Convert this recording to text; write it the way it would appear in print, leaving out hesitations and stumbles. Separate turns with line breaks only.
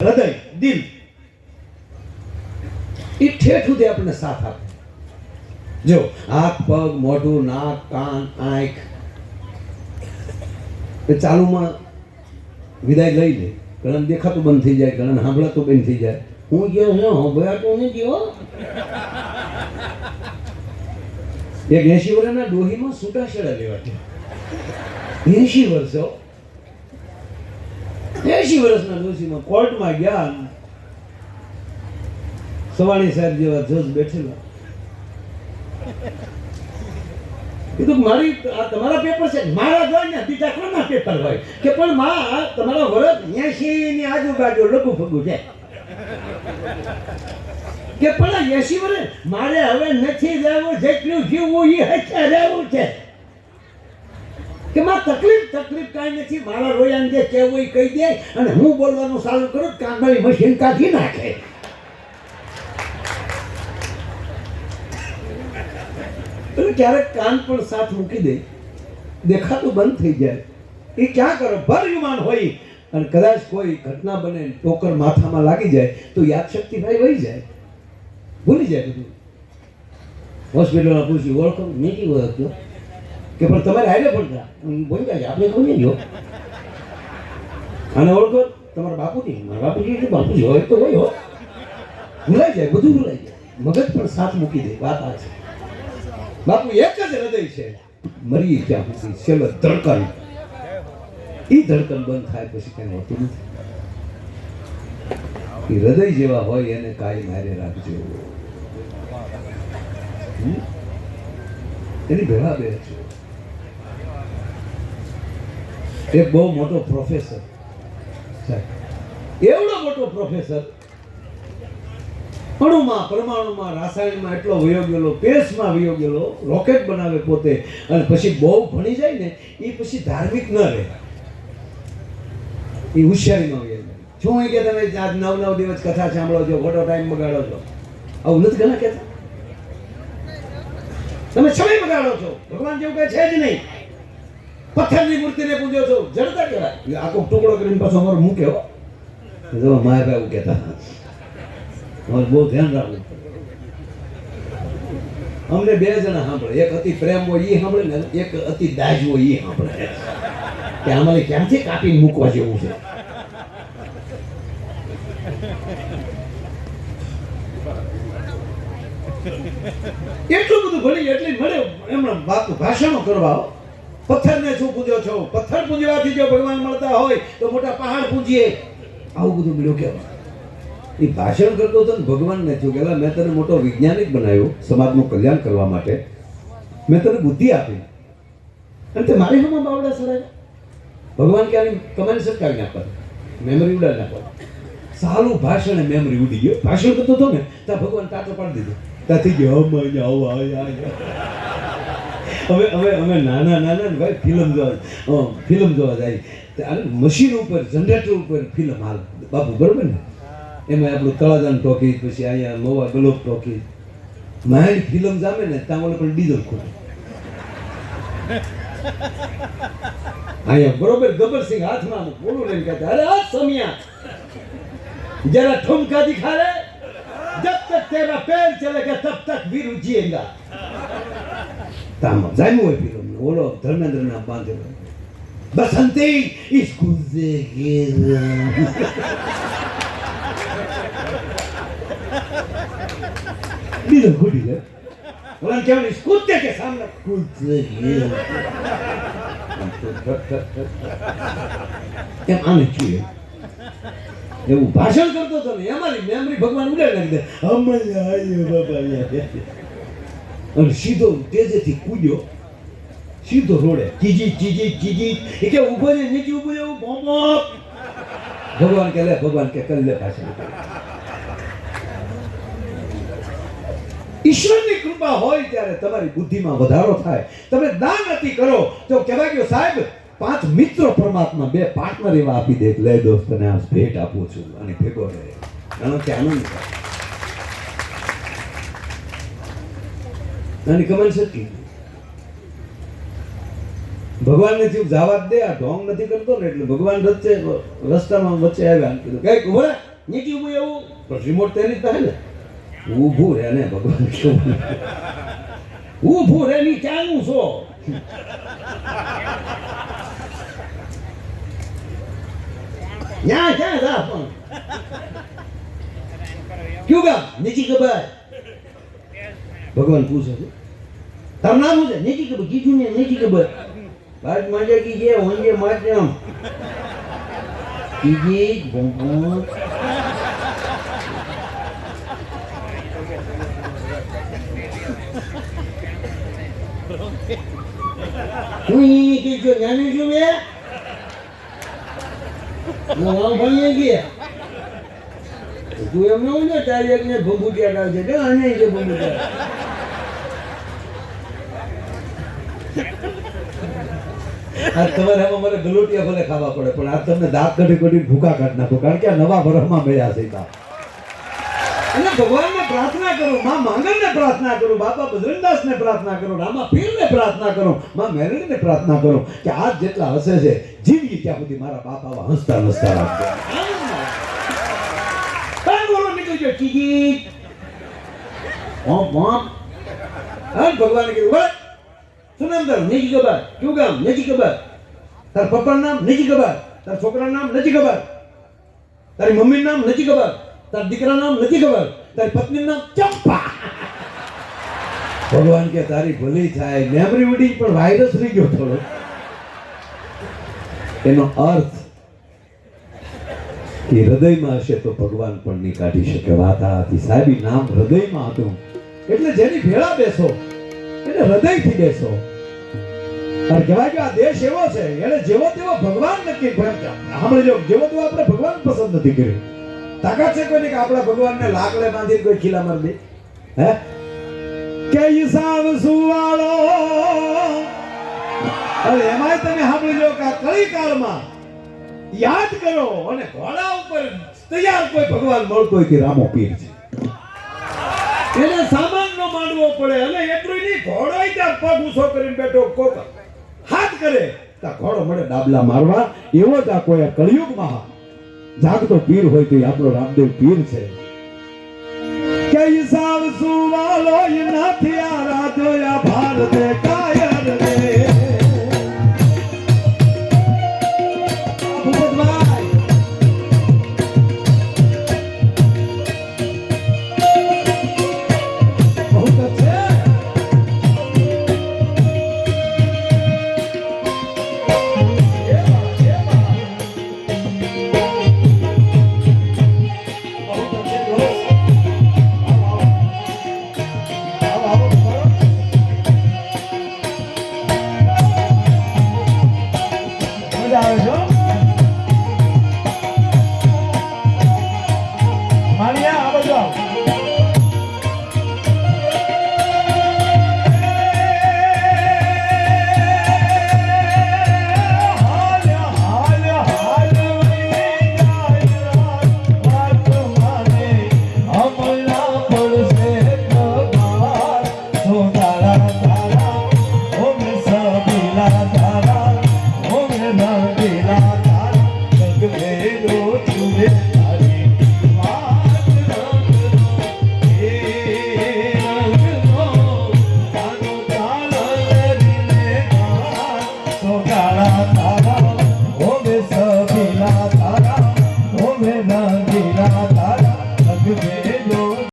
હૃદય દિલ એ ઠેઠ સુધી આપણને સાથ આપે. જો હાથ પગ મોઢું નાક કાન આંખ એ ચાલુમાં વિદાય લઈ લે. ઘણા દેખાતું બંધ થઈ જાય, ઘણા સાંભળાતું બંધ થઈ જાય. હું ગયો સાંભળાતું નહીં ગયો. એક 80 વર્ષના ડોહીમાં છૂટાછેડા લેવા છે. 80 વર્ષો 80 વર્ષના ડોશીમાં કોર્ટમાં ગયા. સવાણી સાહેબ જેવા જજ બેઠેલા. કીધું મારી તમારા પેપર છે. મારા જોઈને બીજા કોના પેપર હોય કે પણ માં તમારા વર્ષ 80 ની આજુબાજુ લઘુ ફગુ છે કે પણ 80 વર્ષ મારે હવે નથી રહેવું, જેટલું જીવવું એ હચ્યા રહેવું છે કે માં તકલીફ કાંઈ નથી. મારા રોયાને જે કહેવું એ કહી દે અને હું બોલવાનું ચાલુ કરું, કાગળની મશીન કાઢી નાખે. ક્યારેક કાન પણ સાથ મૂકી દે, દેખાતું બંધ થઈ જાય. એ ક્યાં કરો ભર યુવાન હોય અને કદાચ કોઈ ઘટના બને, ટોકર માથામાં લાગી જાય તો યાદશક્તિ ભાઈ વહી જાય, ભૂલી જાય બધું. હોસ્પિટલમાં પૂછ્યું ઓળખો, મેં કેવું ઓળખ્યો કે પણ તમારે હારે પડતા બોલી જાય આપણે કોઈ નહીં. અને ઓળખો તમારા બાપુજી, મારા બાપુજી બાપુજી હોય તો હોય હો, ભૂલાઈ જાય, બધું ભૂલાઈ જાય. મગજ પણ સાથ મૂકી દે. વાત આ છે. બાપુ એક જ હૃદય છે, મરી ત્યાં સુધી છેલ્લો ધડકન. એ ધડકન બંધ થાય પછી કઈ હોતું નથી. એ હૃદય જેવા હોય એને કાંઈ મારે રાખજો. એની ભેળા બે છે. એક બહુ મોટો પ્રોફેસર, એવડો મોટો પ્રોફેસર, અણુમાં પરમાણુમાં રાસાયણમાં એટલો વયો ગયેલો, પેસમાં વયો ગયેલો, રોકેટ બનાવે પોતે, અને પછી બહુ ભણી જાય ને એ પછી ધાર્મિક ન રહે, એ હોશિયારીમાં વયો જાય. શું હોય કે તમે આજ 9 દિવસ કથા સાંભળો છો, ખોટો ટાઈમ બગાડો છો, આવું નથી ઘણા કહેતા. તમે સમય બગાડો છો, ભગવાન જેવું કઈ છે જ નહીં. પથ્થરની મૂર્તિને પૂજો છો, જડતા કહેવાય. આખો ટુકડો કરીને પાછો અમારો મૂકે હો, માયા ભાઈ એવું કહેતા. બહુ ધ્યાન રાખવું. અમને 2 જણા સાંભળે, એક અતિ પ્રેમ હોય એ સાંભળે ને એક અતિ દાજ હોય એ સાંભળે કે અમારે ક્યાંથી કાપીને મૂકવા જેવું છે. એટલું બધું ભણી એટલી મળે એમણે ભાષણો કરવા. પથ્થરને શું પૂજ્યો છો? પથ્થર પૂજવાથી જો ભગવાન મળતા હોય તો મોટા પહાડ પૂજીએ. આવું બધું મળ્યું કહેવાય. એ ભાષણ કરતો હતો ને ભગવાનને થયું કે મેં તને મોટો વૈજ્ઞાનિક બનાવ્યો સમાજનું કલ્યાણ કરવા માટે, મેં તને બુદ્ધિ આપી અને તે મારી હમણાં બાવડા સડાય. ભગવાન કે આની કમાની સરકારી નાખવા, મેમરી ઉડાડી નાખવા. સારું ભાષણ મેમરી ઉડી ગયો. ભાષણ કરતો હતો ને ત્યાં ભગવાન ટાટો પાડી દીધો. ત્યાંથી ગયો હવે અમે નાના ભાઈ ફિલ્મ જોવા જાય. મશીન ઉપર જનરેટર ઉપર ફિલ્મ હાલ બાપુ, બરોબર ને? એમાં આપણું તળાજાન ટોકી, પછી અહીંયા નોવા ગલોબ ટોકી, માઇન્ડ ફિલ્મ જામે ને ત્યાં ઓલે પણ ડીઝલ ખોટું. અહીંયા બરોબર ગબ્બરસિંહ હાથમાં બોલું લઈને કહેતા, અરે આ સમિયા જરા ઠુમકા દિખા રે, જબ તક તેરા પેર ચલેગા તબ તક વીરુ જીએગા. તામાં જામ્યું હોય ફિલ્મ. ઓલો ધર્મેન્દ્રના બાંધેલો બસંતી ઇસ ગુજે બીજો ખોટી છે. ઓલા કેવું કૂદતે કે સામને કૂદતે એમ આને જોઈએ. એવું ભાષણ કરતો હતો ને અમારી મેમરી ભગવાન ઉડાડી નાખી દે. અમારે આયો બાબા અને સીધો તેજેથી કૂદ્યો, સીધો રોડે. ચીજી એ કે ઉભો ને નીચે ઉભો એવું બોમ્બો. ભગવાન કે કરી લે ભાષણ. ઈશ્વરની કૃપા હોય ત્યારે તમારી બુદ્ધિમાં વધારો થાય. તમે દાન અતિ કરો તો કહેવાય કે સાહેબ 5 મિત્રો પરમાત્મા 2 પાર્ટનર એવા આપી દે. લે દોસ્ત તને આ ભેટ આપું છું અને ભેગો રહે. આનો કે આનંદ થાય. આની કમાન સકી ભગવાનને થયું જવા દે, આ ઢોંગ નથી કરતો ને એટલે ભગવાન રસ્તામાં વચ્ચે આવ્યા. કીધું કઈક ઉભો નીચે ઊભું એવું પણ રિમોટ તેની જ ને ઊભું રહે ને ભગવાન કેવું ઊભું રહે ની ચાનું છો ક્યાં ક્યાં જા પણ ક્યું ગામ નીચી ખબર ભગવાન પૂછે છે તારું નામ શું છે નીચી ખબર કીધું ને નીચી ખબર બાદ મજા કીજે હોંજે માધ્યમ કીજે ભગવાન તું ઈ કીજો જ્ઞાની છું બે નવા ભણીએ ગયા તું એમ ન હોય તારી એકને ભંભૂટિયા લાવજે કે આને છે ભંભૂટિયા આજ તમારે આમાં મારે ગલોટિયા ભલે ખાવા પડે પણ આજ તમને દાંત કાઢી કાઢી ભૂકા કાઢ નાખો કારણ કે આ નવા બરફમાં મળ્યા છે અને ભગવાનને પ્રાર્થના કરો માં માંગણને પ્રાર્થના કરો બાપા બજરંગદાસને પ્રાર્થના કરો રામા પીરને પ્રાર્થના કરો માં મેરડીને પ્રાર્થના કરો કે આજ જેટલા હસે છે જીવી ત્યાં સુધી મારા બાપ આવા હસતા હસતા રાખજો બોલો નીકળી ગયો ચીજી ભગવાને કીધું બસ શું નામ તારું નીચી ખબર ક્યું ગામ નીચી ખબર તાર પપ્પાનું નામ નીચી ખબર તાર છોકરાનું નામ નથી ખબર તારી મમ્મીનું નામ નથી ખબર તાર દીકરાનું નામ નથી ખબર તારી પત્નીનું નામ ચંપા ભગવાન કે તારી ભલી થાય મેમરી ઉડી પણ વાયરસ રહી ગયો થોડો એનો અર્થ કે હૃદયમાં હશે તો ભગવાન પણ નહીં કાઢી શકે વાત આ હતી સાહેબ નામ હૃદયમાં હતું એટલે જેની ભેળા બેસો એટલે હૃદયથી બેસો અને કહેવાય કે આ દેશ એવો છે એને જેવો તેવો ભગવાન નક્કી સાંભળી લો જેવો તેવો આપણે ભગવાન પસંદ નથી કર્યું તાકાત છે કોઈને કે આપણા ભગવાનને લાકડે બાંધી કોઈ ખીલા મારી દે હે કે હિસાબ સુવાળો અને એમાંય તમે સાંભળી લો કે આ કળી કાળમાં યાદ કરો અને ઘોડા ઉપર તૈયાર કોઈ ભગવાન મળતો હોય કે રામો પીર છે એને સામાન નો માંડવો પડે અને એટલું નહીં ઘોડો ત્યાં પગ ઊંચો કરીને બેઠો કોક હાથ કરે તો ઘોડો મળે ડાબલા મારવા એવો જ આ કોઈ કળિયુગમાં જાગતો પીર હોય તો આપણો રામદેવ પીર છે કે હિસાબ સુવાલો નથી આ રાધોયા ભારતે કાયર રે
તારા રંગ ભેદો